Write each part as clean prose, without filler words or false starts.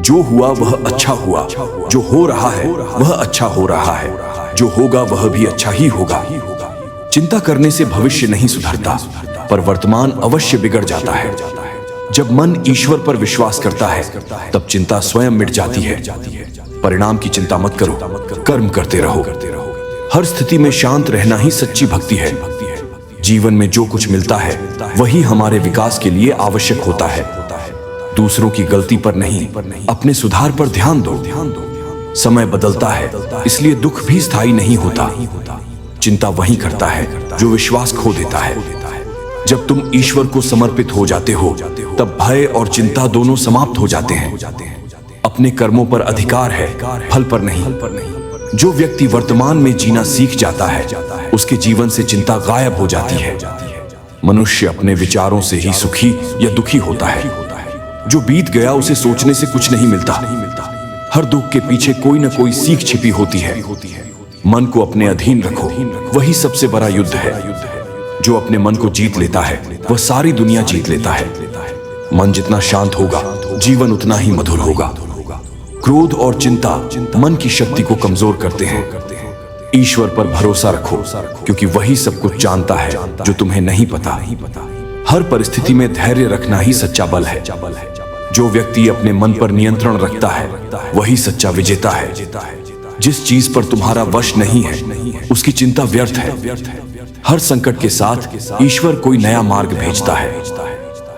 जो हुआ वह अच्छा हुआ, जो हो रहा है वह अच्छा हो रहा है, जो होगा वह भी अच्छा ही होगा। चिंता करने से भविष्य नहीं सुधरता, पर वर्तमान अवश्य बिगड़ जाता है। जब मन ईश्वर पर विश्वास करता है तब चिंता स्वयं मिट जाती है। परिणाम की चिंता मत करो, कर्म करते रहो। हर स्थिति में शांत रहना ही सच्ची भक्ति है। जीवन में जो कुछ मिलता है वही हमारे विकास के लिए आवश्यक होता है। दूसरों की गलती पर नहीं, अपने सुधार पर ध्यान दो। समय बदलता है, इसलिए दुख भी स्थायी नहीं होता। चिंता वही करता है जो विश्वास खो देता है। जब तुम ईश्वर को समर्पित हो जाते हो तब भय और चिंता दोनों समाप्त हो जाते हैं। अपने कर्मों पर अधिकार है, फल पर नहीं। जो व्यक्ति वर्तमान में जीना सीख जाता है उसके जीवन से चिंता गायब हो जाती है। मनुष्य अपने विचारों से ही सुखी या दुखी होता है। जो बीत गया उसे सोचने से कुछ नहीं मिलता। हर दुख के पीछे कोई ना कोई सीख छिपी होती है। मन को अपने अधीन रखो, वही सबसे बड़ा युद्ध है। जो अपने मन को जीत लेता है वह सारी दुनिया जीत लेता है। मन जितना शांत होगा जीवन उतना ही मधुर होगा। क्रोध और चिंता मन की शक्ति को कमजोर करते हैं। ईश्वर पर भरोसा रखो, क्योंकि वही सब कुछ जानता है जो तुम्हें नहीं पता। हर परिस्थिति में धैर्य रखना ही सच्चा बल है। जो व्यक्ति अपने मन पर नियंत्रण रखता है वही सच्चा विजेता है। जिस चीज पर तुम्हारा वश नहीं है उसकी चिंता व्यर्थ है। हर संकट के साथ ईश्वर कोई नया मार्ग भेजता है।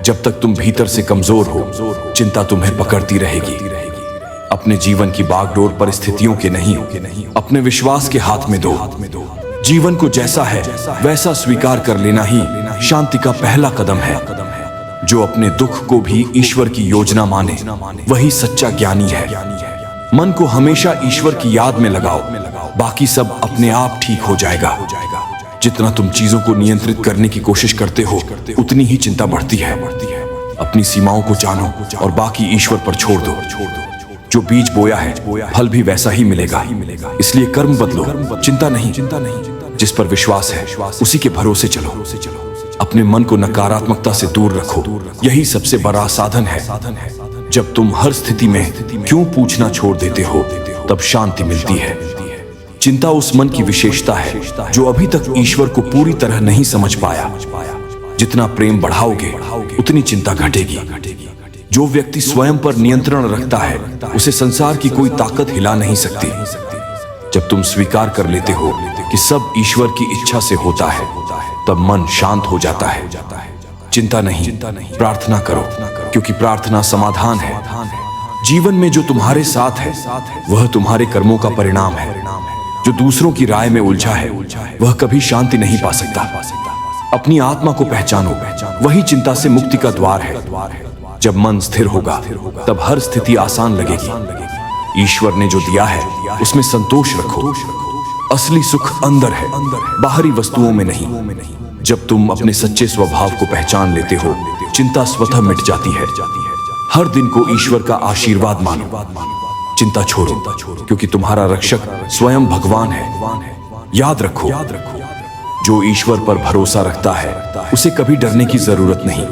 जब तक तुम भीतर से कमजोर हो चिंता तुम्हें पकड़ती रहेगी। अपने जीवन की बागडोर परिस्थितियों के नहीं, अपने विश्वास के हाथ में दो। जीवन को जैसा है वैसा स्वीकार कर लेना ही शांति का पहला कदम है। जो अपने दुख को भी ईश्वर की योजना माने वही सच्चा ज्ञानी है। मन को हमेशा ईश्वर की याद में लगाओ, बाकी सब अपने आप ठीक हो जाएगा। जितना तुम चीजों को नियंत्रित करने की कोशिश करते हो उतनी ही चिंता बढ़ती है। अपनी सीमाओं को जानो और बाकी ईश्वर पर छोड़ दो। जो बीज बोया है फल भी वैसा ही मिलेगा। इसलिए कर्म बदलो, चिंता नहीं। जिस पर विश्वास है उसी के भरोसे चलो। अपने मन को नकारात्मकता से दूर रखो, यही सबसे बड़ा साधन है। जब तुम हर स्थिति में क्यों पूछना छोड़ देते हो तब शांति मिलती है। चिंता उस मन की विशेषता है जो अभी तक ईश्वर को पूरी तरह नहीं समझ पाया। जितना प्रेम बढ़ाओगे उतनी चिंता घटेगी। जो व्यक्ति स्वयं पर नियंत्रण रखता है उसे संसार की कोई ताकत हिला नहीं सकती। जब तुम स्वीकार कर लेते हो कि सब ईश्वर की इच्छा से होता है तब मन शांत हो जाता है। चिंता नहीं, प्रार्थना करो, क्योंकि प्रार्थना समाधान है। जीवन में जो तुम्हारे साथ है वह तुम्हारे कर्मों का परिणाम है। जो दूसरों की राय में उलझा है वह कभी शांति नहीं पा सकता। अपनी आत्मा को पहचानो, वही चिंता से मुक्ति का द्वार है। जब मन स्थिर होगा तब हर स्थिति आसान लगेगी। ईश्वर ने जो दिया है उसमें संतोष रखो। असली सुख अंदर है, बाहरी वस्तुओं में नहीं। जब तुम अपने सच्चे स्वभाव को पहचान लेते हो चिंता स्वतः मिट जाती है। हर दिन को ईश्वर का आशीर्वाद मानो। चिंता छोड़ो, क्योंकि तुम्हारा रक्षक स्वयं भगवान है। याद रखो, जो ईश्वर पर भरोसा रखता है उसे कभी डरने की जरूरत नहीं।